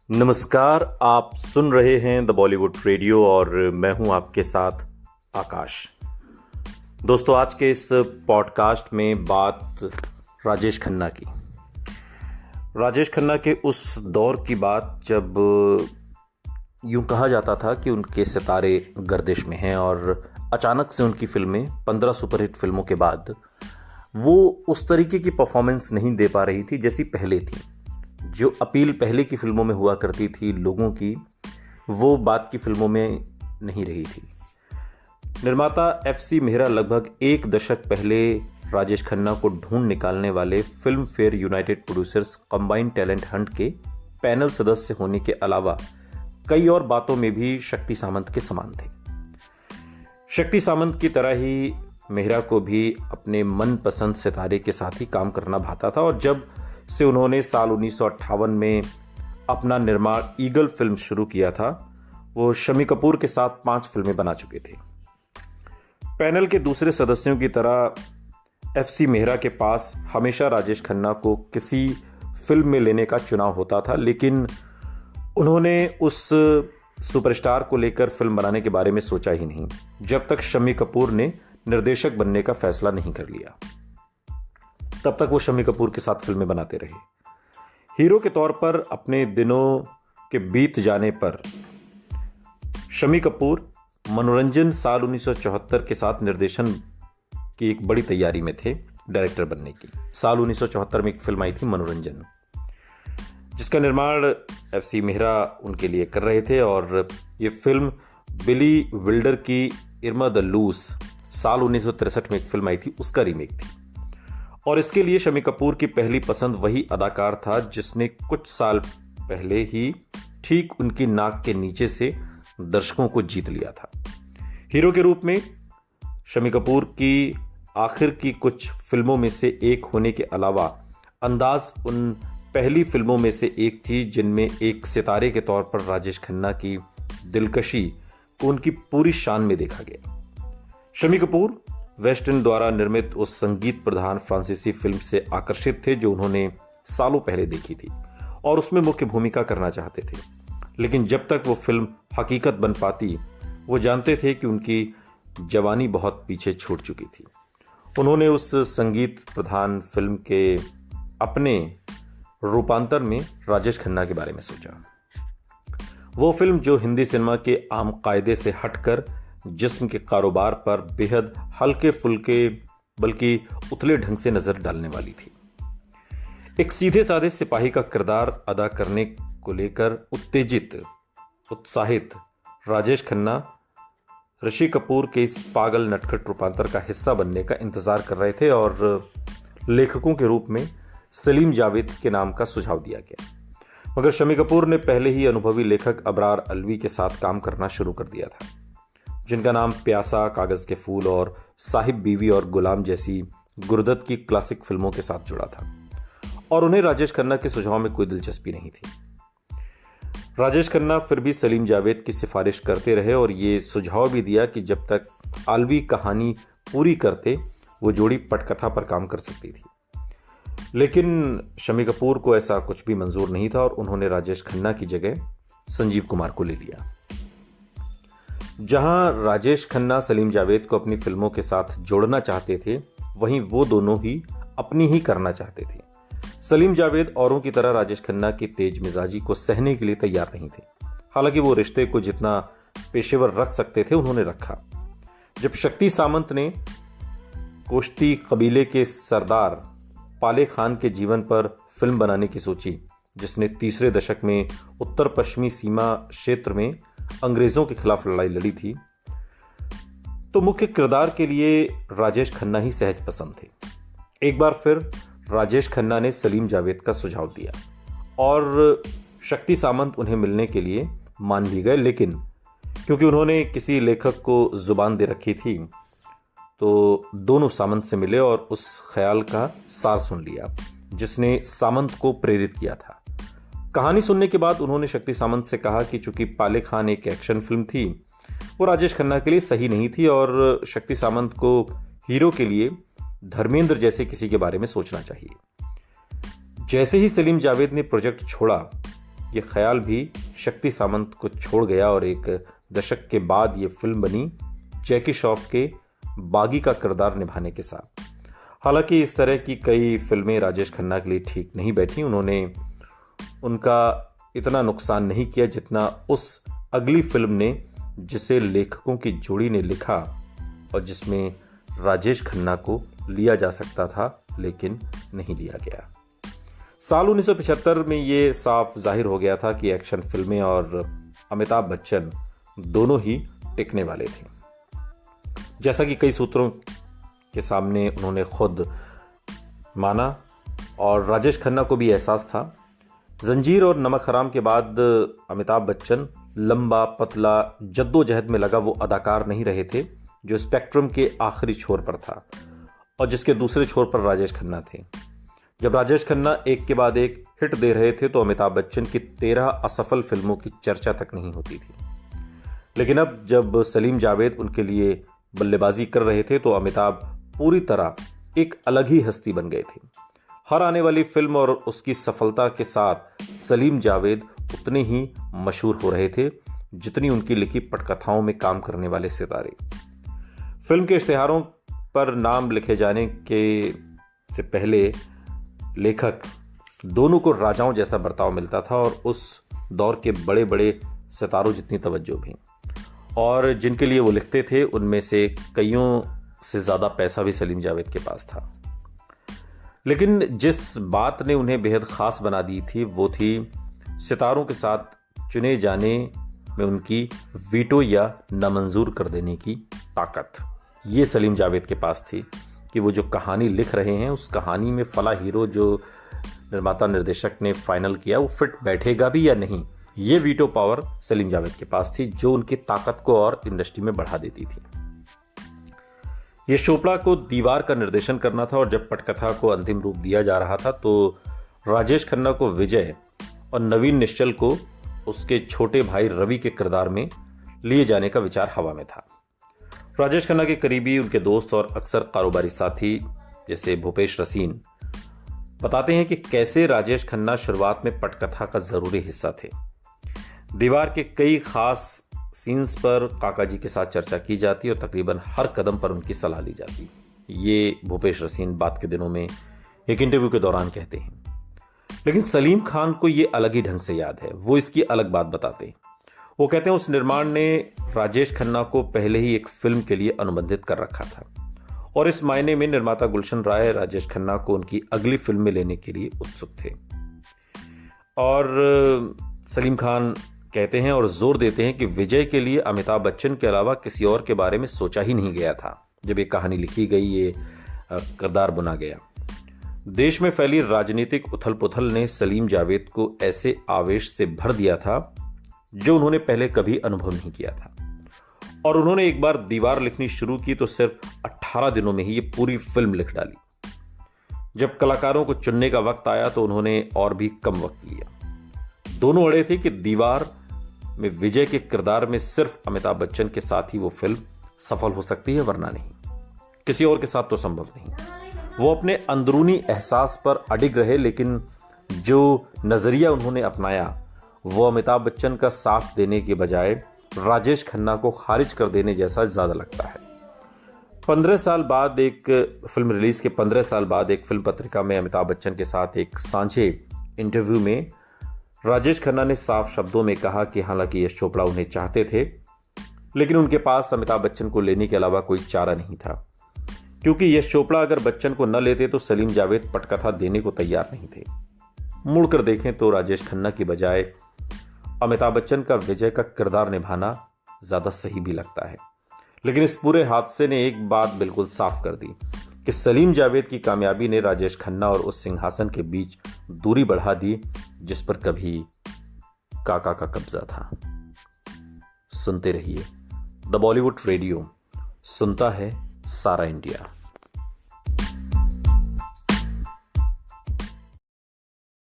नमस्कार। आप सुन रहे हैं द बॉलीवुड रेडियो और मैं हूं आपके साथ आकाश। दोस्तों, आज के इस पॉडकास्ट में बात राजेश खन्ना की। राजेश खन्ना के उस दौर की बात जब यूं कहा जाता था कि उनके सितारे गर्दिश में हैं और अचानक से उनकी फिल्में 15 सुपरहिट फिल्मों के बाद वो उस तरीके की परफॉर्मेंस नहीं दे पा रही थी जैसी पहले थी। जो अपील पहले की फिल्मों में हुआ करती थी लोगों की, वो बाद की फिल्मों में नहीं रही थी। निर्माता FC मेहरा लगभग एक दशक पहले राजेश खन्ना को ढूंढ निकालने वाले film fair United producers combined talent Hunt के पैनल सदस्य होने के अलावा कई और बातों में भी शक्ति सामंत के समान थे। शक्ति सामंत की तरह ही मेहरा को भी अपने मनपसंद सितारे के साथ ही काम करना भाता था और जब से उन्होंने साल 1958 में अपना निर्माण ईगल फिल्म शुरू किया था, वो शम्मी कपूर के साथ 5 फिल्में बना चुके थे। पैनल के दूसरे सदस्यों की तरह FC मेहरा के पास हमेशा राजेश खन्ना को किसी फिल्म में लेने का चुनाव होता था, लेकिन उन्होंने उस सुपरस्टार को लेकर फिल्म बनाने के बारे में सोचा ही नहीं जब तक शम्मी कपूर ने निर्देशक बनने का फैसला नहीं कर लिया। तब तक वो शम्मी कपूर के साथ फिल्में बनाते रहे। हीरो के तौर पर अपने दिनों के बीत जाने पर शम्मी कपूर मनोरंजन साल 1974 के साथ निर्देशन की एक बड़ी तैयारी में थे डायरेक्टर बनने की। साल 1974 में एक फिल्म आई थी मनोरंजन, जिसका निर्माण FC मेहरा उनके लिए कर रहे थे और ये फिल्म बिली विल्डर की इर्मा द लूस साल 1963 में एक फिल्म आई थी, उसका रीमेक थी। और इसके लिए शम्मी कपूर की पहली पसंद वही अदाकार था जिसने कुछ साल पहले ही ठीक उनकी नाक के नीचे से दर्शकों को जीत लिया था। हीरो के रूप में शम्मी कपूर की आखिर की कुछ फिल्मों में से एक होने के अलावा अंदाज उन पहली फिल्मों में से एक थी जिनमें एक सितारे के तौर पर राजेश खन्ना की दिलकशी को उनकी पूरी शान में देखा गया। शम्मी कपूर वेस्ट इंड द्वारा निर्मित उस संगीत प्रधान फ्रांसीसी फिल्म से आकर्षित थे जो उन्होंने सालों पहले देखी थी और उसमें मुख्य भूमिका करना चाहते थे, लेकिन जब तक वो फिल्म हकीकत बन पाती वो जानते थे कि उनकी जवानी बहुत पीछे छूट चुकी थी। उन्होंने उस संगीत प्रधान फिल्म के अपने रूपांतर में राजेश खन्ना के बारे में सोचा। वो फिल्म जो हिंदी सिनेमा के आम कायदे से हटकर जिस्म के कारोबार पर बेहद हल्के फुल्के बल्कि उथले ढंग से नजर डालने वाली थी। एक सीधे साधे सिपाही का किरदार अदा करने को लेकर उत्तेजित उत्साहित राजेश खन्ना ऋषि कपूर के इस पागल नटखट रूपांतर का हिस्सा बनने का इंतजार कर रहे थे और लेखकों के रूप में सलीम जावेद के नाम का सुझाव दिया गया। मगर शम्मी कपूर ने पहले ही अनुभवी लेखक अबरार अलवी के साथ काम करना शुरू कर दिया था, जिनका नाम प्यासा, कागज के फूल और साहिब बीवी और गुलाम जैसी गुरदत की क्लासिक फिल्मों के साथ जुड़ा था और उन्हें राजेश खन्ना के सुझाव में कोई दिलचस्पी नहीं थी। राजेश खन्ना फिर भी सलीम जावेद की सिफारिश करते रहे और ये सुझाव भी दिया कि जब तक आलवी कहानी पूरी करते वो जोड़ी पटकथा पर काम कर सकती थी, लेकिन शम्मी कपूर को ऐसा कुछ भी मंजूर नहीं था और उन्होंने राजेश खन्ना की जगह संजीव कुमार को ले लिया। जहां राजेश खन्ना सलीम जावेद को अपनी फिल्मों के साथ जोड़ना चाहते थे, वहीं वो दोनों ही अपनी ही करना चाहते थे। सलीम जावेद औरों की तरह राजेश खन्ना की तेज मिजाजी को सहने के लिए तैयार नहीं थे। हालांकि वो रिश्ते को जितना पेशेवर रख सकते थे उन्होंने रखा। जब शक्ति सामंत ने कोश्ती कबीले के सरदार पाले खान के जीवन पर फिल्म बनाने की सोची, जिसने तीसरे दशक में उत्तर पश्चिमी सीमा क्षेत्र में अंग्रेजों के खिलाफ लड़ाई लड़ी थी, तो मुख्य किरदार के लिए राजेश खन्ना ही सहज पसंद थे। एक बार फिर राजेश खन्ना ने सलीम जावेद का सुझाव दिया और शक्ति सामंत उन्हें मिलने के लिए मान भी गए, लेकिन क्योंकि उन्होंने किसी लेखक को जुबान दे रखी थी तो दोनों सामंत से मिले और उस ख्याल का सार सुन लिया जिसने सामंत को प्रेरित किया था। कहानी सुनने के बाद उन्होंने शक्ति सामंत से कहा कि चूंकि पाले खान एक एक्शन फिल्म थी, वो राजेश खन्ना के लिए सही नहीं थी और शक्ति सामंत को हीरो के लिए धर्मेंद्र जैसे किसी के बारे में सोचना चाहिए। जैसे ही सलीम जावेद ने प्रोजेक्ट छोड़ा, ये ख्याल भी शक्ति सामंत को छोड़ गया और एक दशक के बाद ये फिल्म बनी जैकी श्रॉफ के बागी का किरदार निभाने के साथ। हालांकि इस तरह की कई फिल्में राजेश खन्ना के लिए ठीक नहीं बैठी। उन्होंने उनका इतना नुकसान नहीं किया जितना उस अगली फिल्म ने, जिसे लेखकों की जोड़ी ने लिखा और जिसमें राजेश खन्ना को लिया जा सकता था लेकिन नहीं लिया गया। साल 1975 में ये साफ जाहिर हो गया था कि एक्शन फिल्में और अमिताभ बच्चन दोनों ही टिकने वाले थे। जैसा कि कई सूत्रों के सामने उन्होंने खुद माना और राजेश खन्ना को भी एहसास था। जंजीर और नमक हराम के बाद अमिताभ बच्चन लंबा पतला जद्दोजहद में लगा वो अदाकार नहीं रहे थे जो स्पेक्ट्रम के आखिरी छोर पर था और जिसके दूसरे छोर पर राजेश खन्ना थे। जब राजेश खन्ना एक के बाद एक हिट दे रहे थे तो अमिताभ बच्चन की 13 असफल फिल्मों की चर्चा तक नहीं होती थी। लेकिन अब जब सलीम जावेद उनके लिए बल्लेबाजी कर रहे थे तो अमिताभ पूरी तरह एक अलग ही हस्ती बन गए थे। हर आने वाली फिल्म और उसकी सफलता के साथ सलीम जावेद उतने ही मशहूर हो रहे थे जितनी उनकी लिखी पटकथाओं में काम करने वाले सितारे। फिल्म के इश्तिहारों पर नाम लिखे जाने के से पहले लेखक दोनों को राजाओं जैसा बर्ताव मिलता था और उस दौर के बड़े बड़े सितारों जितनी तवज्जो भी, और जिनके लिए वो लिखते थे उनमें से कईयों से ज़्यादा पैसा भी सलीम जावेद के पास था। लेकिन जिस बात ने उन्हें बेहद ख़ास बना दी थी वो थी सितारों के साथ चुने जाने में उनकी वीटो या नामंजूर कर देने की ताकत। ये सलीम जावेद के पास थी कि वो जो कहानी लिख रहे हैं उस कहानी में फला हीरो जो निर्माता निर्देशक ने फाइनल किया वो फिट बैठेगा भी या नहीं। ये वीटो पावर सलीम जावेद के पास थी जो उनकी ताकत को और इंडस्ट्री में बढ़ा देती थी। यश चोपड़ा को दीवार का निर्देशन करना था और जब पटकथा को अंतिम रूप दिया जा रहा था तो राजेश खन्ना को विजय और नवीन निश्चल को उसके छोटे भाई रवि के किरदार में लिए जाने का विचार हवा में था। राजेश खन्ना के करीबी, उनके दोस्त और अक्सर कारोबारी साथी जैसे भूपेश रसीन बताते हैं कि कैसे राजेश खन्ना शुरुआत में पटकथा का जरूरी हिस्सा थे। दीवार के कई खास सीन्स पर काका जी के साथ चर्चा की जाती और तकरीबन हर कदम पर उनकी सलाह ली जाती। ये भूपेश रसीन बात के दिनों में एक इंटरव्यू के दौरान कहते हैं। लेकिन सलीम खान को ये अलग ही ढंग से याद है, वो इसकी अलग बात बताते हैं। वो कहते हैं उस निर्माण ने राजेश खन्ना को पहले ही एक फिल्म के लिए अनुबंधित कर रखा था और इस मायने में निर्माता गुलशन राय राजेश खन्ना को उनकी अगली फिल्म में लेने के लिए उत्सुक थे। और सलीम खान कहते हैं और जोर देते हैं कि विजय के लिए अमिताभ बच्चन के अलावा किसी और के बारे में सोचा ही नहीं गया था। जब ये कहानी लिखी गई, ये किरदार बुना गया, देश में फैली राजनीतिक उथल पुथल ने सलीम जावेद को ऐसे आवेश से भर दिया था जो उन्होंने पहले कभी अनुभव नहीं किया था। और उन्होंने एक बार दीवार लिखनी शुरू की तो सिर्फ 18 दिनों में ही ये पूरी फिल्म लिख डाली। जब कलाकारों को चुनने का वक्त आया तो उन्होंने और भी कम वक्त लिया। दोनों अड़े थे कि दीवार में विजय के किरदार में सिर्फ अमिताभ बच्चन के साथ ही वो फिल्म सफल हो सकती है, वरना नहीं, किसी और के साथ तो संभव नहीं। वो अपने अंदरूनी एहसास पर अडिग रहे, लेकिन जो नजरिया उन्होंने अपनाया वो अमिताभ बच्चन का साथ देने के बजाय राजेश खन्ना को खारिज कर देने जैसा ज्यादा लगता है। 15 साल बाद एक फिल्म रिलीज के 15 साल बाद एक फिल्म पत्रिका में अमिताभ बच्चन के साथ एक सांझे इंटरव्यू में राजेश खन्ना ने साफ शब्दों में कहा कि हालांकि यश चोपड़ा उन्हें चाहते थे लेकिन उनके पास अमिताभ बच्चन को लेने के अलावा कोई चारा नहीं था, क्योंकि यश चोपड़ा अगर बच्चन को न लेते तो सलीम जावेद पटकथा देने को तैयार नहीं थे। मुड़कर देखें तो राजेश खन्ना की बजाय अमिताभ बच्चन का विजय का किरदार निभाना ज्यादा सही भी लगता है। लेकिन इस पूरे हादसे ने एक बात बिल्कुल साफ कर दी कि सलीम जावेद की कामयाबी ने राजेश खन्ना और उस सिंहासन के बीच दूरी बढ़ा दी जिस पर कभी काका का कब्जा था। सुनते रहिए द बॉलीवुड रेडियो, सुनता है सारा इंडिया।